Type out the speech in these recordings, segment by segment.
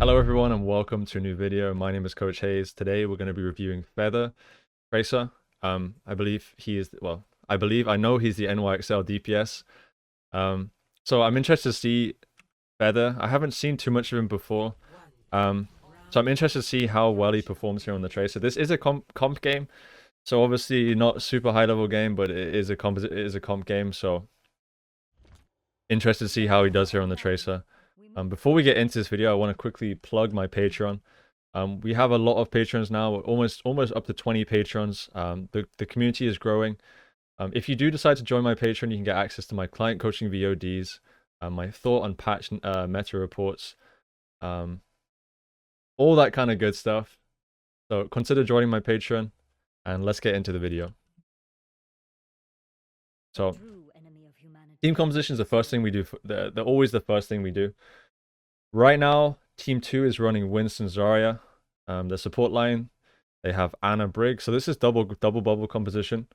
Hello everyone and welcome to a new video. My name is Coach Hayes. Today we're going to be reviewing Feather Tracer. I believe he is, well, I know he's the NYXL DPS. So I'm interested to see Feather. I haven't seen too much of him before. So I'm interested to see how well he performs here on the Tracer. This is a comp game. So obviously not super high level game, but it is a comp game. So interested to see how he does here on the Tracer. Before we get into this video, I want to quickly plug my Patreon. We have a lot of patrons now, almost up to 20 patrons. The community is growing. If you do decide to join my Patreon, you can get access to my client coaching VODs, my thought on patch meta reports, all that kind of good stuff. So consider joining my Patreon, and let's get into the video. So team composition is the first thing we do. They're always the first thing we do. Right now, Team 2 is running Winston Zarya. The support line, they have Anna Briggs. So this is double bubble composition.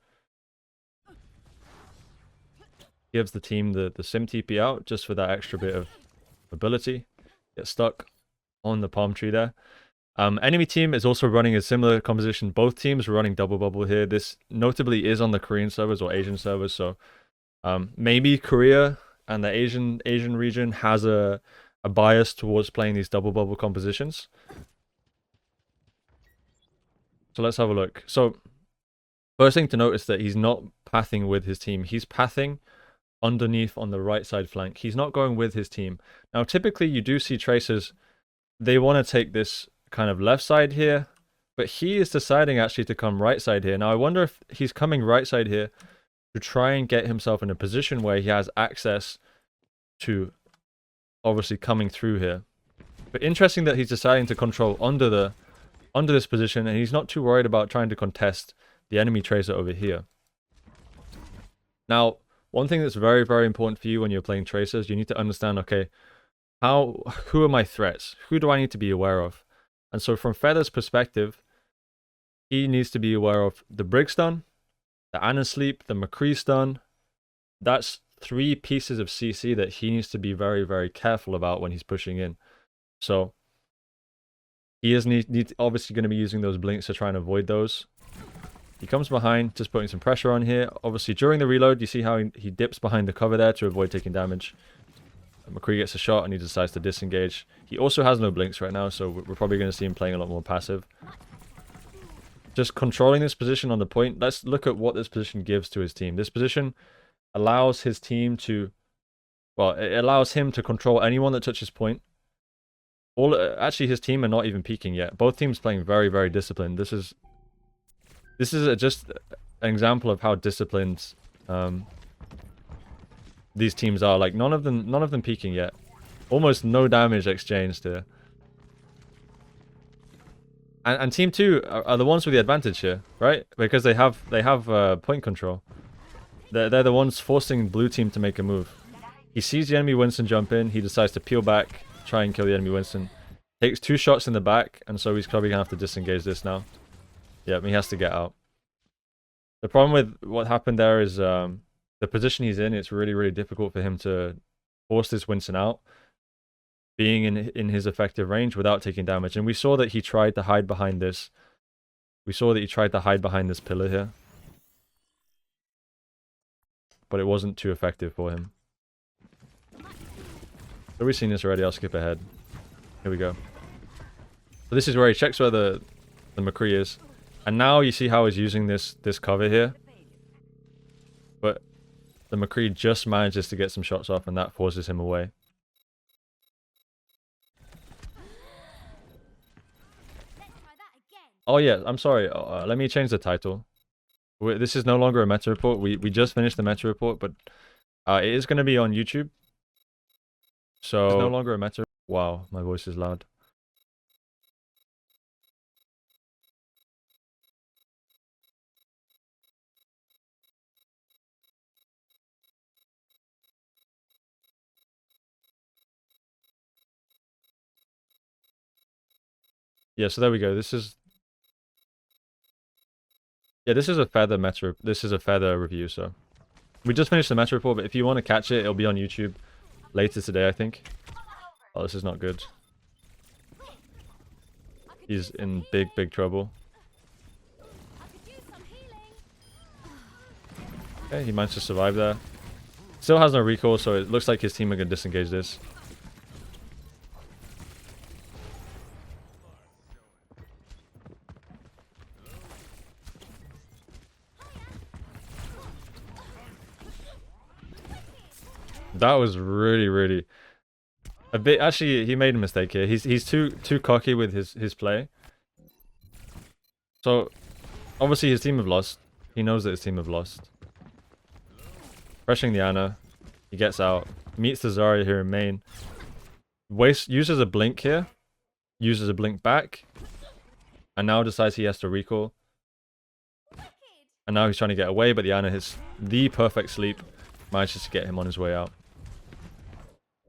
Gives the team the sim TP out just for that extra bit of ability. Get stuck on the palm tree there. Enemy team is also running a similar composition. Both teams are running double bubble here. This notably is on the Korean servers or Asian servers. So maybe Korea and the Asian region has a bias towards playing these double bubble compositions. So let's have a look. So first thing to note is that he's not pathing with his team. He's pathing underneath on the right side flank. He's not going with his team. Now typically you do see Tracers, they want to take this kind of left side here, but he is deciding actually to come right side here. Now I wonder if he's coming right side here to try and get himself in a position where he has access to obviously coming through here. But interesting that he's deciding to control under this position, and he's not too worried about trying to contest the enemy Tracer over here. Now, one thing that's very, very important for you when you're playing Tracers, you need to understand, okay, who are my threats? Who do I need to be aware of? And so from Feather's perspective, he needs to be aware of the Briggs stun, the Anna sleep, the McCree stun. That's 3 pieces of CC that he needs to be very, very careful about when he's pushing in. So he is obviously going to be using those blinks to try and avoid those. He comes behind, just putting some pressure on here. Obviously during the reload, you see how he dips behind the cover there to avoid taking damage. McCree gets a shot and he decides to disengage. He also has no blinks right now, so we're probably going to see him playing a lot more passive. Just controlling this position on the point. Let's look at what this position gives to his team. This position allows his team to, well, it allows him to control anyone that touches point. Actually, his team are not even peeking yet. Both teams playing very, very disciplined. This is just an example of how disciplined these teams are. Like none of them peeking yet. Almost no damage exchanged here. And team 2 are the ones with the advantage here, right? Because they have point control. They're the ones forcing blue team to make a move. He sees the enemy Winston jump in. He decides to peel back, try and kill the enemy Winston. Takes 2 shots in the back, and so he's probably going to have to disengage this now. Yeah, he has to get out. The problem with what happened there is the position he's in, it's really, really difficult for him to force this Winston out, being in his effective range without taking damage. And we saw that he tried to hide behind this. We saw that he tried to hide behind this pillar here. But it wasn't too effective for him. So we've seen this already, I'll skip ahead. Here we go. So this is where he checks where the McCree is. And now you see how he's using this cover here. But the McCree just manages to get some shots off, and that forces him away. Oh yeah, I'm sorry. Let me change the title. This is no longer a meta report. We just finished the meta report, but it is going to be on YouTube. So it's no longer a meta. Wow, my voice is loud. Yeah, so there we go. This is a Feather meta. This is a Feather review. So we just finished the meta report, but if you want to catch it, it'll be on YouTube later today, I think. Oh, this is not good. He's in big trouble. Okay, he managed to survive there. Still has no recall, so it looks like his team are going to disengage this. That was really a bit. Actually, he made a mistake here. He's too cocky with his play. So obviously his team have lost. He knows that his team have lost. Pressuring the Ana. He gets out. Meets the Zarya here in main. Uses a blink here. Uses a blink back. And now decides he has to recall. And now he's trying to get away, but the Ana hits the perfect sleep. Manages to get him on his way out.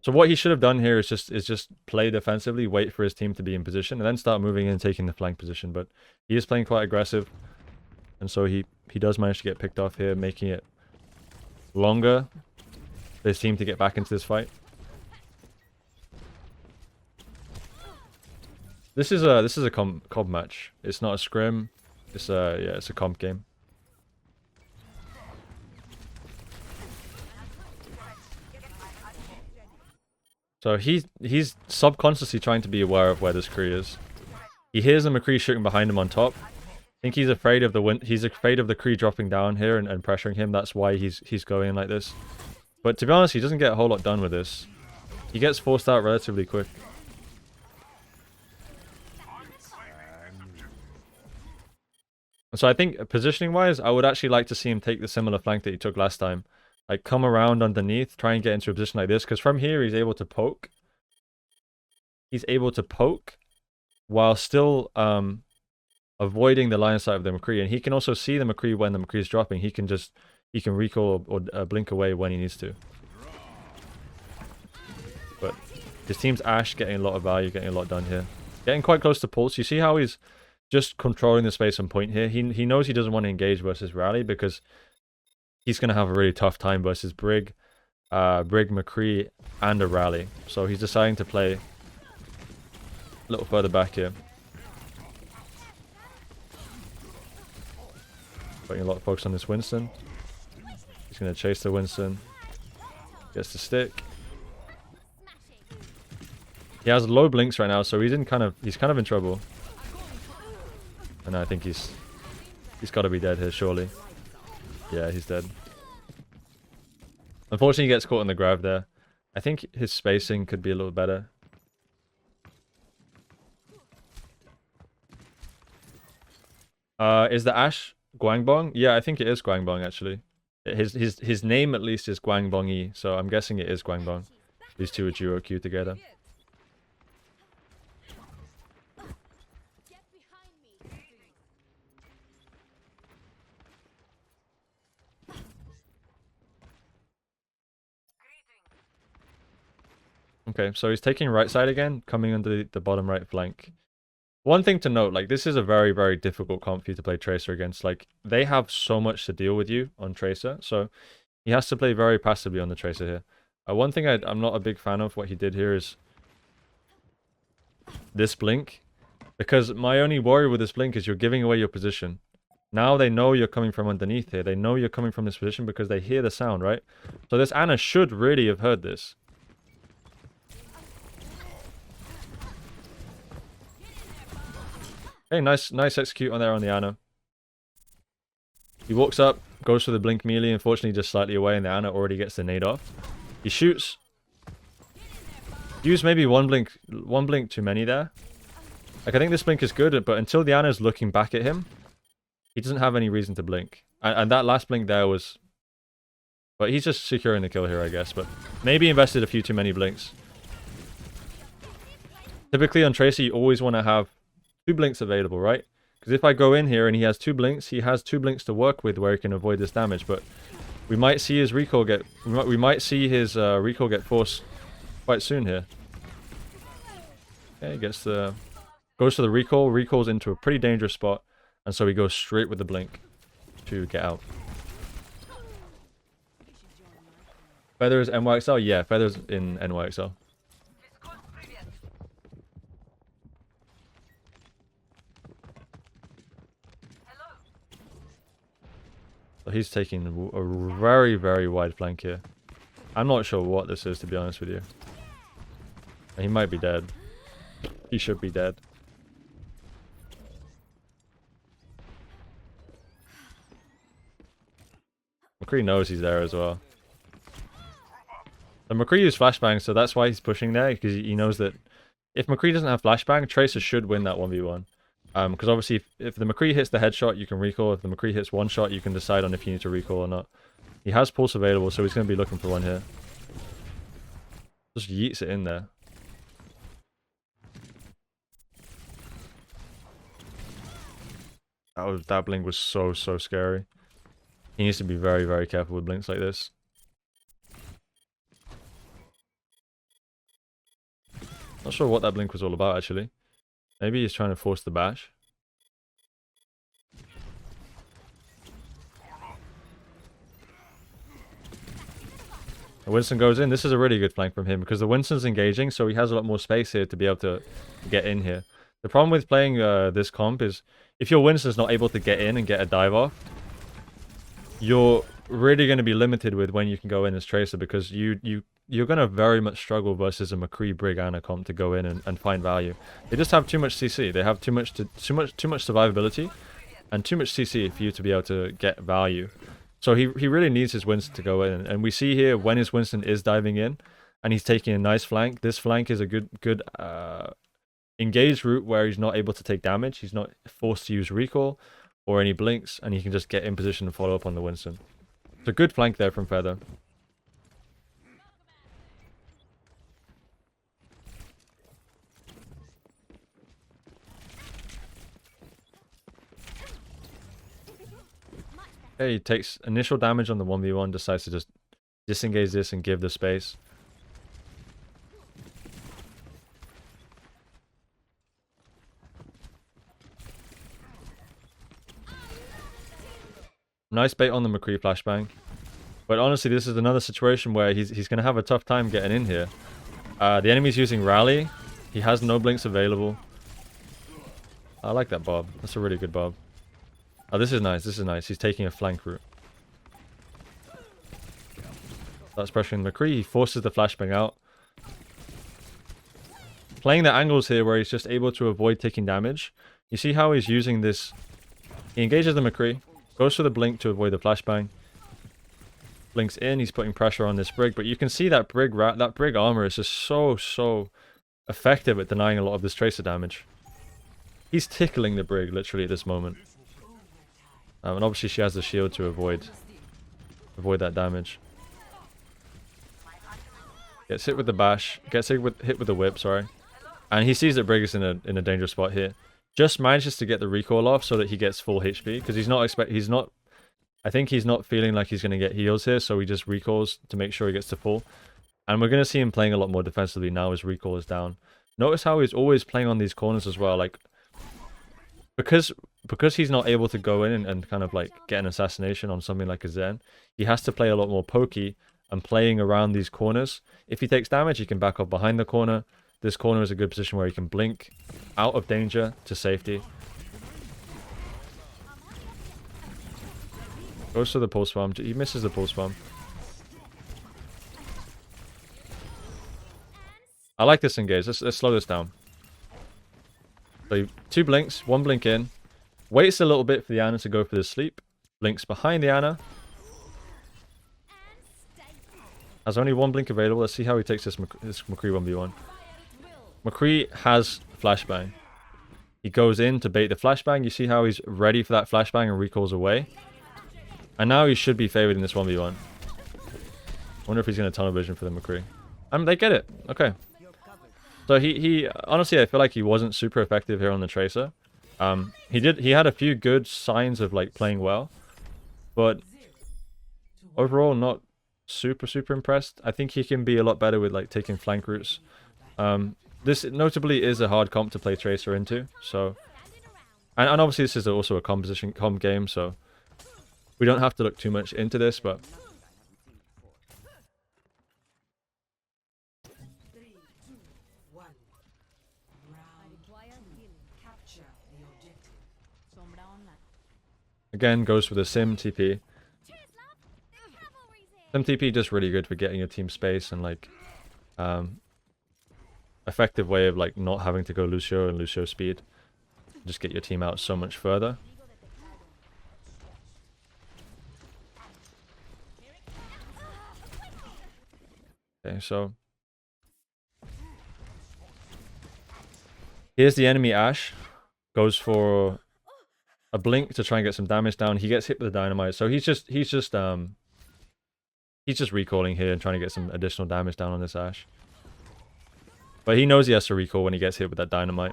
So what he should have done here is just play defensively, wait for his team to be in position, and then start moving in and taking the flank position. But he is playing quite aggressive. And so he does manage to get picked off here, making it longer for his team to get back into this fight. This is a comp match. It's not a scrim. It's it's a comp game. So he's subconsciously trying to be aware of where this McCree is. He hears the McCree shooting behind him on top. I think he's afraid of the Kree dropping down here and pressuring him. That's why he's going like this. But to be honest, he doesn't get a whole lot done with this. He gets forced out relatively quick. So I think positioning wise, I would actually like to see him take the similar flank that he took last time. Like come around underneath, try and get into a position like this, because from here he's able to poke. He's able to poke while still avoiding the line of sight of the McCree, and he can also see the McCree when the McCree is dropping. He can recall or blink away when he needs to. But his team's Ashe getting a lot of value, getting a lot done here, getting quite close to Pulse. You see how he's just controlling the space on point here. He knows he doesn't want to engage versus Rally because he's going to have a really tough time versus Brig, McCree, and a Rally. So he's deciding to play a little further back here. Putting a lot of focus on this Winston. He's going to chase the Winston. Gets the stick. He has low blinks right now, so he's kind of in trouble. And I think he's got to be dead here, surely. Yeah, he's dead. Unfortunately, he gets caught in the grab there. I think his spacing could be a little better. Is the Ashe Guangbong? Yeah, I think it is Guangbong actually. His name at least is Guangbong-yi, so I'm guessing it is Guangbong. These two are duo Q together. Okay, so he's taking right side again, coming under the bottom right flank. One thing to note, like, this is a very difficult comp for you to play Tracer against. Like, they have so much to deal with you on Tracer, so he has to play very passively on the Tracer here. One thing I'm not a big fan of what he did here is this blink, because my only worry with this blink is you're giving away your position. Now they know you're coming from underneath here. They know you're coming from this position because they hear the sound, right? So this Ana should really have heard this. Okay, nice execute on there on the Ana. He walks up, goes for the blink melee, unfortunately just slightly away, and the Ana already gets the nade off. He shoots. Use maybe one blink too many there. Like, I think this blink is good, but until the Ana is looking back at him, he doesn't have any reason to blink. And that last blink there was... But he's just securing the kill here, I guess. But maybe invested a few too many blinks. Typically on Tracer, you always want to have 2 blinks available, right? Because if I go in here and he has 2 blinks, he has 2 blinks to work with where he can avoid this damage. But we might see his recall get... We might see his recall get forced quite soon here. Okay, gets the... Goes for the recall. Recalls into a pretty dangerous spot. And so he goes straight with the blink to get out. Feather is NYXL? Yeah, Feather's in NYXL. So he's taking a very, very wide flank here. I'm not sure what this is, to be honest with you. He might be dead. He should be dead. McCree knows he's there as well. And McCree used flashbang, so that's why he's pushing there, because he knows that if McCree doesn't have flashbang, Tracer should win that 1v1. Because obviously, if the McCree hits the headshot, you can recall. If the McCree hits one shot, you can decide on if you need to recall or not. He has pulse available, so he's going to be looking for one here. Just yeets it in there. That blink was so scary. He needs to be very, very careful with blinks like this. Not sure what that blink was all about, actually. Maybe he's trying to force the bash. The Winston goes in. This is a really good flank from him because the Winston's engaging, so he has a lot more space here to be able to get in here. The problem with playing this comp is if your Winston's not able to get in and get a dive off, you're really going to be limited with when you can go in as Tracer, because you're going to very much struggle versus a McCree Brig Ana comp to go in and find value. They just have too much CC. They have too much survivability and too much CC for you to be able to get value. So he really needs his Winston to go in, and we see here when his Winston is diving in and he's taking a nice flank. This flank is a good engaged route where he's not able to take damage. He's not forced to use recall or any blinks, and he can just get in position and follow up on the Winston. It's a good flank there from Feather. Okay, he takes initial damage on the 1v1, decides to just disengage this and give the space. Nice bait on the McCree flashbang. But honestly, this is another situation where he's going to have a tough time getting in here. The enemy's using Rally. He has no blinks available. I like that Bob. That's a really good Bob. Oh, this is nice. This is nice. He's taking a flank route. That's pressuring McCree. He forces the flashbang out. Playing the angles here where he's just able to avoid taking damage. You see how he's using this. He engages the McCree. Goes for the blink to avoid the flashbang. Blinks in. He's putting pressure on this Brig. But you can see that Brig armor is just so effective at denying a lot of this Tracer damage. He's tickling the Brig literally at this moment. And obviously she has the shield to avoid that damage. Gets hit with the bash. Gets hit with the whip, sorry. And he sees that Brig is in a dangerous spot here. Just manages to get the recall off so that he gets full HP, because I think he's not feeling like he's going to get heals here, so he just recalls to make sure he gets to full. And we're going to see him playing a lot more defensively now his recall is down. Notice how he's always playing on these corners as well, like because he's not able to go in and kind of like get an assassination on something like a Zen, he has to play a lot more pokey and playing around these corners. If he takes damage, he can back up behind the corner. This corner is a good position where he can blink out of danger to safety. Goes to the pulse bomb. He misses the pulse bomb. I like this engage. Let's slow this down. So 2 blinks, 1 blink in. Waits a little bit for the Ana to go for the sleep. Blinks behind the Ana. Has only 1 blink available. Let's see how he takes this McCree 1v1. McCree has flashbang. He goes in to bait the flashbang. You see how he's ready for that flashbang and recalls away. And now he should be favored in this 1v1. Wonder if he's going to tunnel vision for the McCree. They get it. Okay. So he honestly, I feel like he wasn't super effective here on the Tracer. He had a few good signs of like playing well, but overall not super impressed. I think he can be a lot better with like taking flank routes. This notably is a hard comp to play Tracer into, so and obviously this is also a composition comp game, so we don't have to look too much into this, but again goes for the sim TP. SimTP just really good for getting your team space and like effective way of like not having to go Lucio and Lucio speed. Just get your team out so much further. Okay, so here's the enemy Ashe. Goes for a blink to try and get some damage down. He gets hit with the dynamite, so he's just recalling here and trying to get some additional damage down on this Ashe. But he knows he has to recall when he gets hit with that dynamite.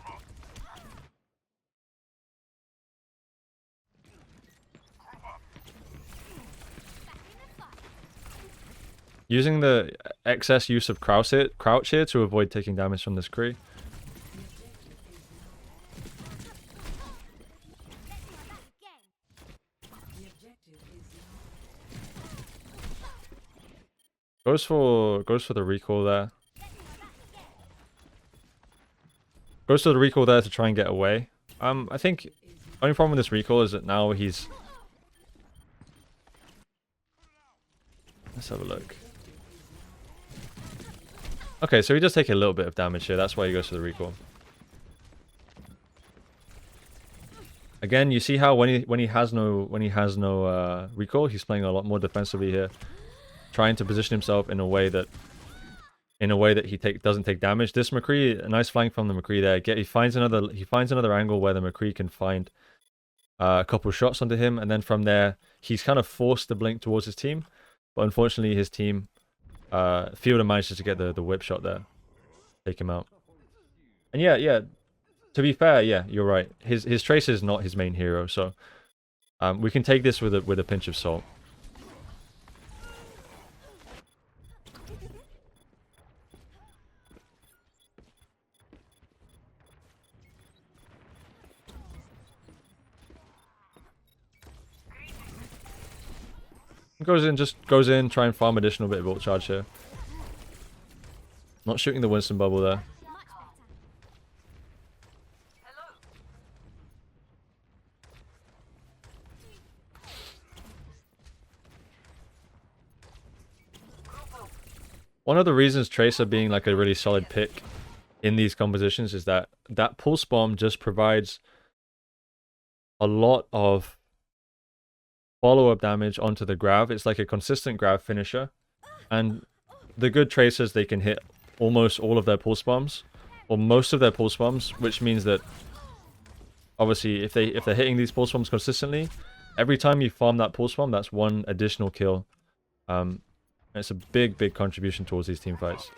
Using the excess use of crouch here to avoid taking damage from this Kree. Goes for the recall there. Goes for the recall there to try and get away. I think only problem with this recall is that now he's... Let's have a look. Okay, so he does take a little bit of damage here. That's why he goes for the recall. Again, you see how when he has no recall, he's playing a lot more defensively here, trying to position himself in a way that he doesn't take damage. This McCree, a nice flank from the McCree there. He finds another angle where the McCree can find a couple shots onto him, and then from there he's kind of forced to blink towards his team, but unfortunately his team Fielder manages to get the whip shot there, take him out. And yeah. To be fair, yeah, you're right. His Tracer is not his main hero, so we can take this with a pinch of salt. Goes in, try and farm additional bit of ult charge here. Not shooting the Winston bubble there. One of the reasons Tracer being like a really solid pick in these compositions is that pulse bomb just provides a lot of follow-up damage onto the grav. It's like a consistent grav finisher, and the good Tracers, they can hit almost all of their pulse bombs, or most of their pulse bombs, which means that obviously if they're hitting these pulse bombs consistently, every time you farm that pulse bomb, that's one additional kill. It's a big contribution towards these team fights.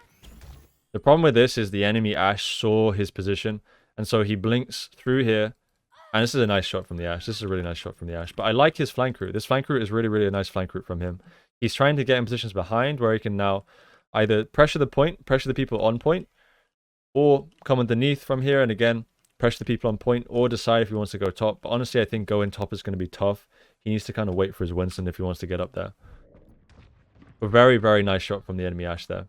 The problem with this is the enemy Ashe saw his position, and so he blinks through here. And this is a nice shot from the Ashe. This is a really nice shot from the Ashe. But I like his flank route. This flank route is really a nice flank route from him. He's trying to get in positions behind where he can now either pressure the people on point, or come underneath from here and again pressure the people on point, or decide if he wants to go top. But honestly, I think going top is going to be tough. He needs to kind of wait for his Winston if he wants to get up there. A very nice shot from the enemy Ashe there.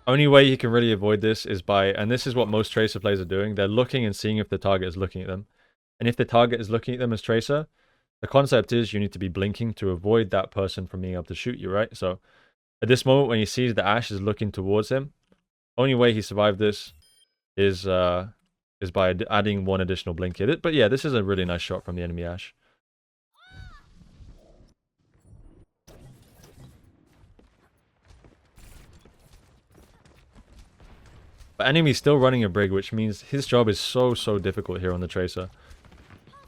Only way you can really avoid this is by, and this is what most Tracer players are doing, they're looking and seeing if the target is looking at them. And if the target is looking at them as Tracer, the concept is you need to be blinking to avoid that person from being able to shoot you, right? So at this moment when he sees the Ashe is looking towards him, only way he survived this is by adding one additional blink here. But yeah, this is a really nice shot from the enemy Ashe. But enemy's still running a Brig, which means his job is so difficult here on the Tracer.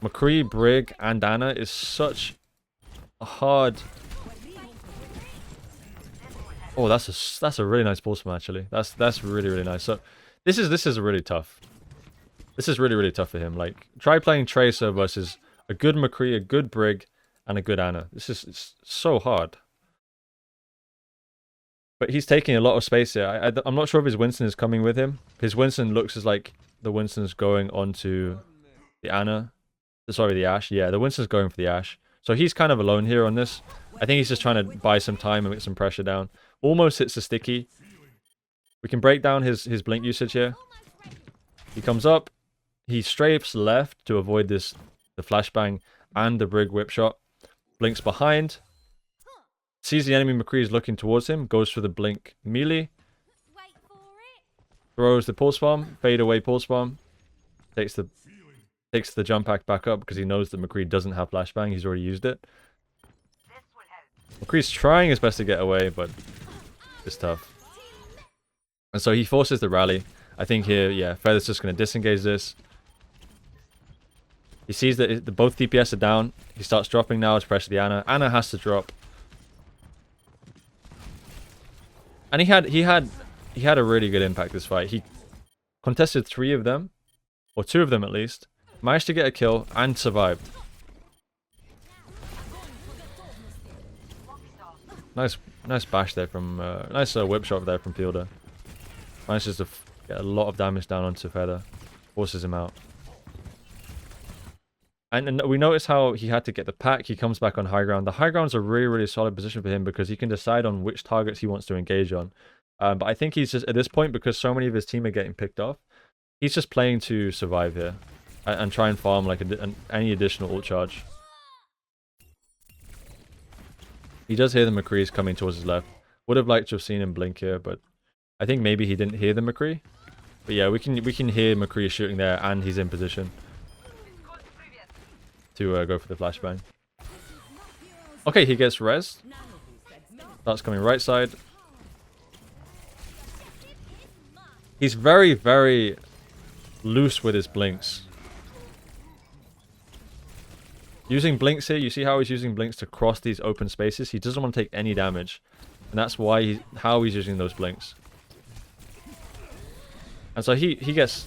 McCree, Brig, and Ana is such a hard... Oh, that's a really nice pulse bomb actually. That's really nice. So this is really tough. This is really tough for him. Like, try playing Tracer versus a good McCree, a good Brig, and a good Ana. It's so hard. But he's taking a lot of space here. I'm not sure if his Winston is coming with him. His Winston looks as like the Winston's going onto the Ana. Sorry, the Ashe. Yeah, the Winston's going for the Ashe. So he's kind of alone here on this. I think he's just trying to buy some time and get some pressure down. Almost hits the sticky. We can break down his blink usage here. He comes up. He strafes left to avoid this the flashbang and the Brig whip shot. Blinks behind. Sees the enemy McCree is looking towards him. Goes for the blink melee. Throws the pulse bomb. Fade away pulse bomb. Takes the jump pack back up because he knows that McCree doesn't have flashbang. He's already used it. McCree's trying his best to get away, but it's tough. And so he forces the rally. I think here, yeah, Feather's just going to disengage this. He sees that both DPS are down. He starts dropping now to pressure the Ana. Ana has to drop. And he had a really good impact this fight. He contested 3 of them, or 2 of them at least. Managed to get a kill and survived. Nice bash there from nice whip shot there from Fielder. Manages to get a lot of damage down onto Feather. Forces him out. And we notice how he had to get the pack. He comes back on high ground. The high ground's a really solid position for him because he can decide on which targets he wants to engage on. But I think he's just, at this point, because so many of his team are getting picked off, he's just playing to survive here. And try and farm like any additional ult charge. He does hear the McCree's coming towards his left. Would have liked to have seen him blink here, but I think maybe he didn't hear the McCree. But yeah, we can hear McCree shooting there, and he's in position to go for the flashbang. Okay, he gets res. Starts coming right side. He's very loose with his blinks. Using blinks here, you see how he's using blinks to cross these open spaces. He doesn't want to take any damage, and that's why how he's using those blinks. And so he gets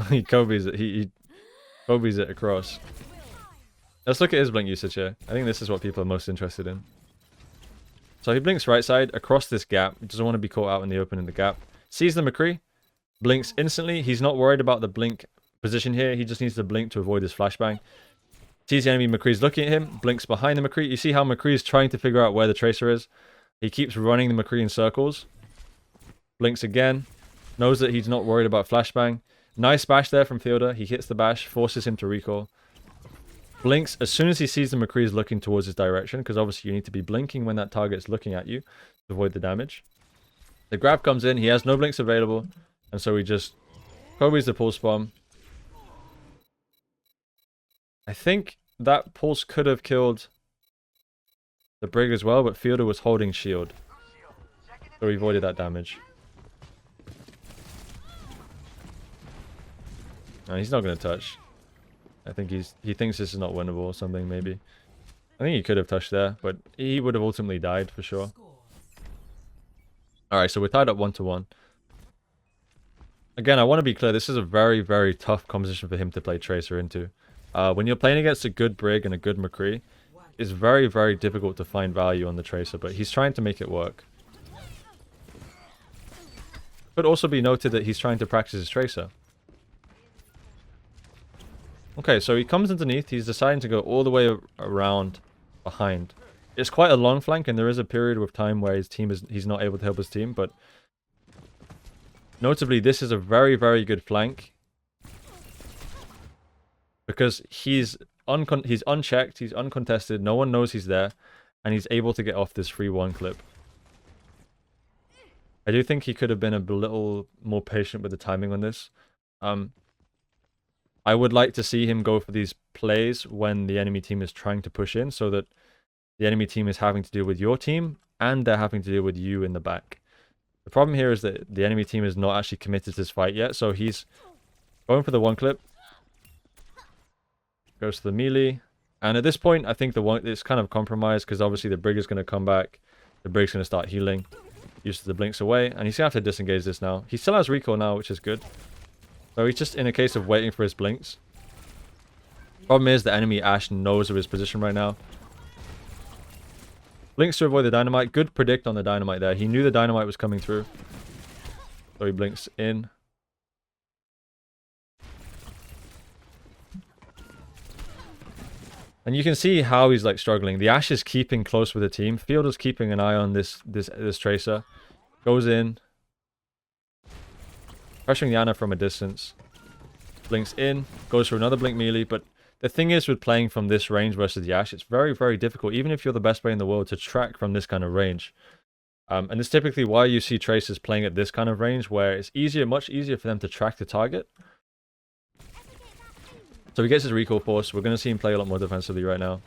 he Kobe's it. He Kobe's it across. Let's look at his blink usage here. I think this is what people are most interested in. So he blinks right side across this gap. He doesn't want to be caught out in the open in the gap. Sees the McCree, blinks instantly. He's not worried about the blink position here. He just needs to blink to avoid his flashbang. Sees the enemy McCree's looking at him, blinks behind the McCree. You see how McCree's trying to figure out where the tracer is. He keeps running the McCree in circles. Blinks again. Knows that he's not worried about flashbang. Nice bash there from Fielder. He hits the bash, forces him to recall. Blinks as soon as he sees the McCree's looking towards his direction, because obviously you need to be blinking when that target's looking at you to avoid the damage. The grab comes in. He has no blinks available, and so he just Kobe's the pulse bomb. I think that pulse could have killed the Brig as well, but Fielder was holding shield, so he avoided that damage. No, he's not going to touch. I think he thinks this is not winnable or something, maybe. I think he could have touched there, but he would have ultimately died for sure. Alright, so we're tied up 1-1. Again, I want to be clear, this is a very tough composition for him to play Tracer into. When you're playing against a good Brig and a good McCree, it's very difficult to find value on the Tracer, but he's trying to make it work. Could also be noted that he's trying to practice his Tracer. Okay, so he comes underneath. He's deciding to go all the way around behind. It's quite a long flank, and there is a period of time where he's not able to help his team, but notably, this is a very good flank because he's unchecked, he's uncontested, no one knows he's there, and he's able to get off this 3-1 clip. I do think he could have been a little more patient with the timing on this. I would like to see him go for these plays when the enemy team is trying to push in, so that the enemy team is having to deal with your team and they're having to deal with you in the back. The problem here is that the enemy team is not actually committed to this fight yet, so he's going for the 1 clip. Goes to the melee. And at this point, I think it's kind of compromised because obviously the Brig is going to come back. The Brig's going to start healing. Uses the blinks away, and he's going to have to disengage this now. He still has recall now, which is good. So he's just in a case of waiting for his blinks. Problem is the enemy Ashe knows of his position right now. Blinks to avoid the dynamite. Good predict on the dynamite there. He knew the dynamite was coming through. So he blinks in. And you can see how he's like struggling. The Ashe is keeping close with the team. Fielder's keeping an eye on this Tracer. Goes in. Pressuring the Ana from a distance. Blinks in, goes for another blink melee, but the thing is with playing from this range versus the Ashe, it's very, very difficult, even if you're the best player in the world, to track from this kind of range. And it's typically why you see Tracers playing at this kind of range, where it's easier, much easier for them to track the target. So he gets his recall force. We're going to see him play a lot more defensively right now.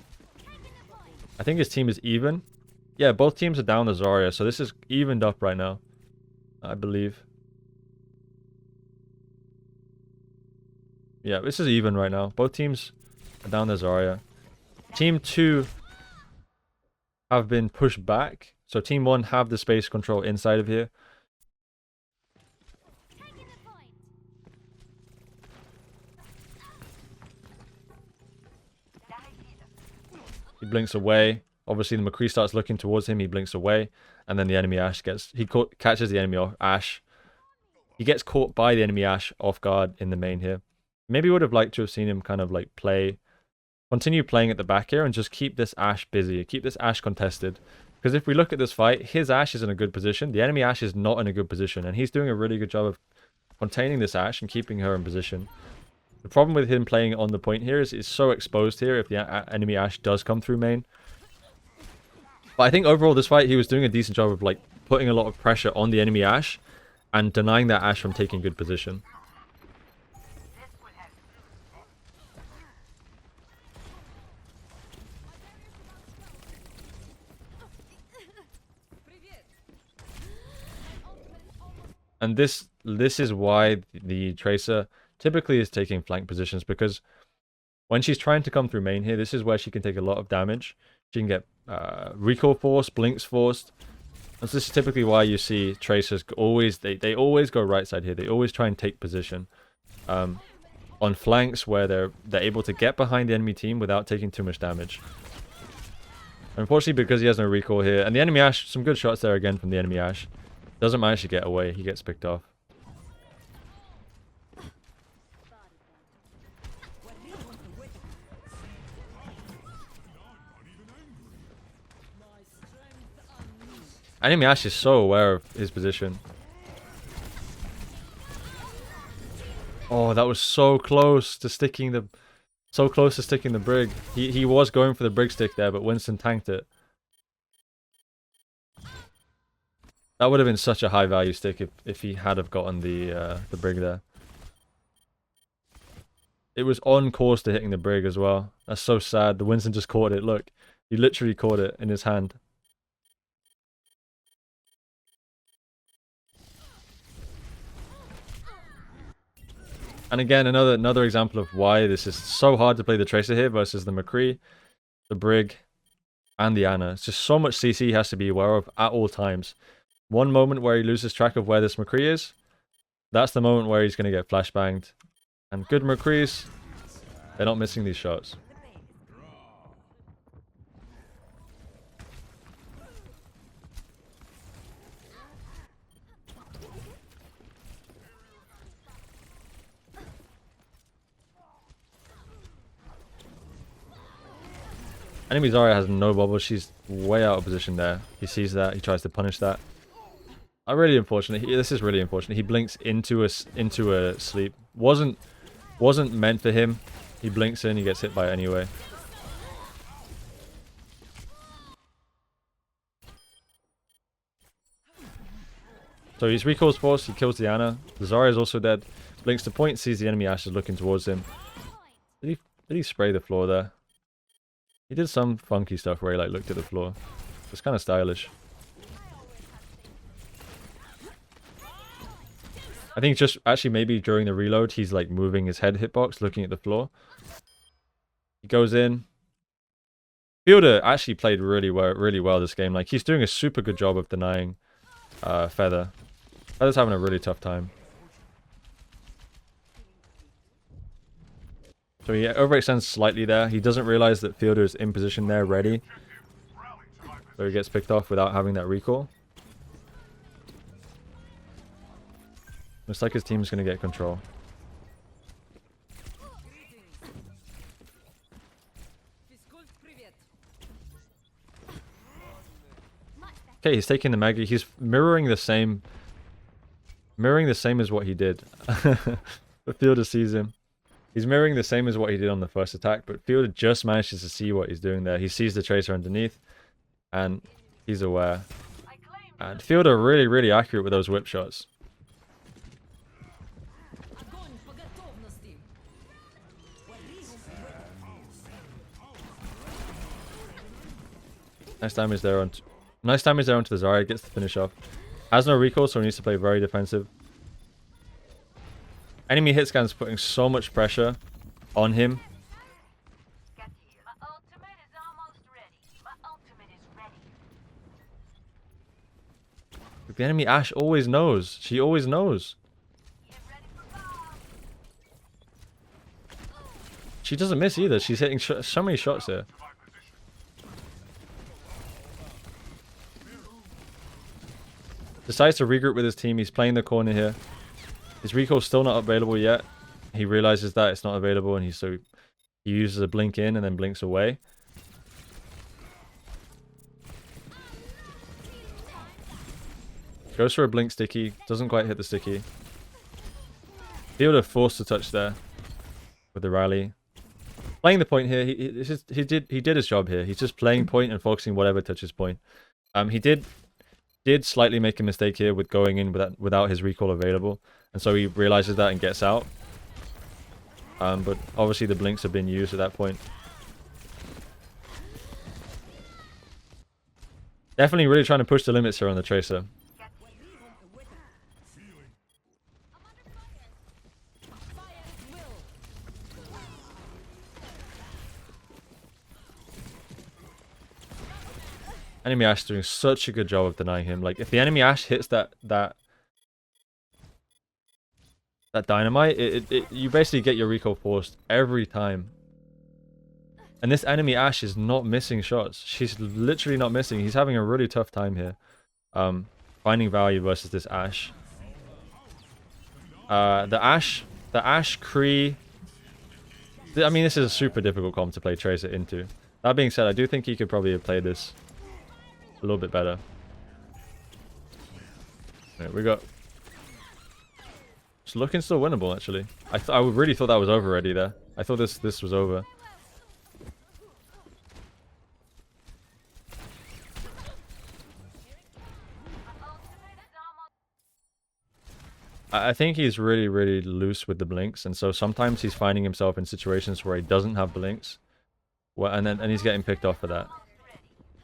I think his team is even. Yeah, both teams are down the Zarya, so this is evened up right now, I believe. Yeah, this is even right now. Both teams are down the Zarya. Team 2 have been pushed back. So Team 1 have the space control inside of here. He blinks away. Obviously the McCree starts looking towards him. He blinks away. And then the enemy Ashe catches the enemy Ashe. He gets caught by the enemy Ashe off guard in the main here. Maybe would have liked to have seen him kind of like continue playing at the back here and just keep this Ashe busy. Keep this Ashe contested. Because if we look at this fight, his Ashe is in a good position. The enemy Ashe is not in a good position. And he's doing a really good job of containing this Ashe and keeping her in position. The problem with him playing on the point here is it's so exposed here if the enemy Ashe does come through main. But I think overall this fight, he was doing a decent job of like putting a lot of pressure on the enemy Ashe and denying that Ashe from taking good position. And this is why the Tracer typically is taking flank positions, because when she's trying to come through main here, this is where she can take a lot of damage. She can get recall force, blinks forced. And so this is typically why you see Tracers always, they always go right side here. They always try and take position on flanks where they're able to get behind the enemy team without taking too much damage. Unfortunately, because he has no recall here, and the enemy Ashe, some good shots there again from the enemy Ashe. Doesn't manage to get away. He gets picked off. Enemy Ashe is so aware of his position. Oh, that was so close to sticking the brig. He was going for the brig stick there, but Winston tanked it. That would have been such a high value stick if he had have gotten the brig there. It was on course to hitting the brig as well. That's so sad. The Winston just caught it. Look, he literally caught it in his hand. And again, another example of why this is so hard to play the Tracer here versus the McCree, the brig, and the Ana. It's just so much CC he has to be aware of at all times. One moment where he loses track of where this McCree is, that's the moment where he's going to get flashbanged. And good McCrees, they're not missing these shots. Enemy Zarya has no bubble. She's way out of position there. He sees that. He tries to punish that. Really unfortunate. This is really unfortunate. He blinks into a sleep. Wasn't meant for him. He blinks in. He gets hit by it anyway. So he's recalls force. He kills the Ana. The Zarya is also dead. Blinks to point. Sees the enemy Ashe is looking towards him. Did he spray the floor there? He did some funky stuff where he like looked at the floor. It's kind of stylish. I think just actually maybe during the reload, he's like moving his head hitbox, looking at the floor. He goes in. Fielder actually played really well this game. Like he's doing a super good job of denying Feather. Feather's having a really tough time. So he overextends slightly there. He doesn't realize that Fielder's in position there, ready. So he gets picked off without having that recall. Looks like his team's going to get control. Okay, he's taking the Maggie. He's mirroring the same as what he did. The Fielder sees him. He's mirroring the same as what he did on the first attack, but Fielder just manages to see what he's doing there. He sees the Tracer underneath, and he's aware. And Fielder really, really accurate with those whip shots. Nice damage there onto the Zarya, gets the finish off. Has no recall, so he needs to play very defensive. Enemy hit scan's putting so much pressure on him. The enemy Ashe always knows. She always knows. She doesn't miss either. She's hitting so many shots here. Decides to regroup with his team. He's playing the corner here. His recall's still not available yet. He realizes that it's not available, and he uses a blink in and then blinks away. Goes for a blink sticky. Doesn't quite hit the sticky. Fielder forced to touch there with the rally. Playing the point here. He did his job here. He's just playing point and focusing whatever touches point. He did slightly make a mistake here with going in without his recall available, and so he realizes that and gets out. But obviously the blinks have been used at that point. Definitely really trying to push the limits here on the Tracer. Enemy Ashe doing such a good job of denying him. Like, if the enemy Ashe hits that dynamite, you basically get your recall forced every time. And this enemy Ashe is not missing shots. She's literally not missing. He's having a really tough time here. Finding value versus this Ashe. The Ashe Kree. I mean, this is a super difficult comp to play Tracer into. That being said, I do think he could probably have played this a little bit better. Right, we got. It's looking still winnable, actually. I really thought that was over already there. I thought this was over. I think he's really, really loose with the blinks, and so sometimes he's finding himself in situations where he doesn't have blinks, and he's getting picked off for that.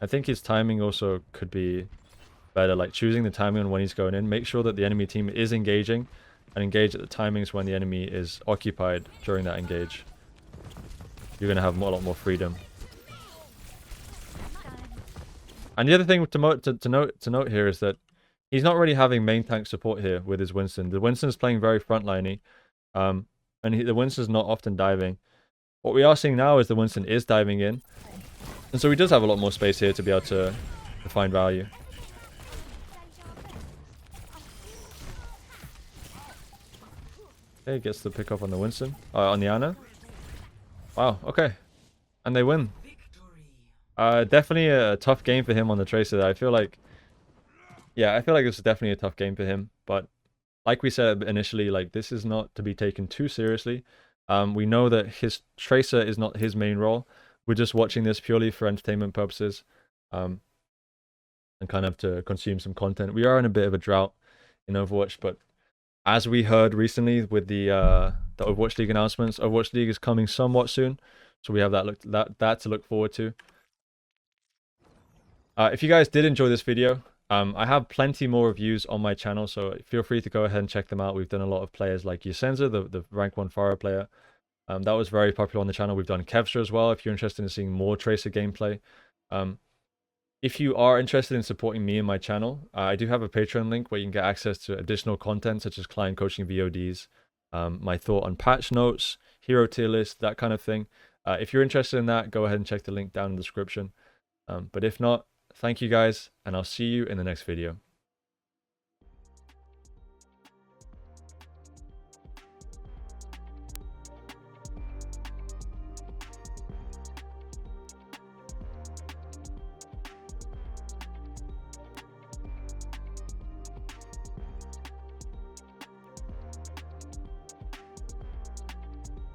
I think his timing also could be better, like choosing the timing on when he's going in. Make sure that the enemy team is engaging, and engage at the timings when the enemy is occupied during that engage. You're going to have a lot more freedom. And the other thing to note here is that he's not really having main tank support here with his Winston. The Winston's playing very frontliney, and the Winston's not often diving. What we are seeing now is the Winston is diving in, and so he does have a lot more space here to be able to find value. Okay, gets the pick up on the Winston, on the Ana. Wow, okay, and they win. Definitely a tough game for him on the Tracer. I feel like this is definitely a tough game for him. But like we said initially, like, this is not to be taken too seriously. We know that his Tracer is not his main role. We're just watching this purely for entertainment purposes, and kind of to consume some content. We are in a bit of a drought in Overwatch, but as we heard recently with the Overwatch League announcements, Overwatch League is coming somewhat soon, so we have that to look forward to. If you guys did enjoy this video, I have plenty more reviews on my channel, so feel free to go ahead and check them out. We've done a lot of players like Yasenza, the rank 1 FEATH5R player. That was very popular on the channel. We've done Kevstra as well, if you're interested in seeing more Tracer gameplay. If you are interested in supporting me and my channel, I do have a Patreon link where you can get access to additional content such as client coaching VODs, my thought on patch notes, hero tier list, that kind of thing. If you're interested in that, go ahead and check the link down in the description. But if not, thank you guys, and I'll see you in the next video.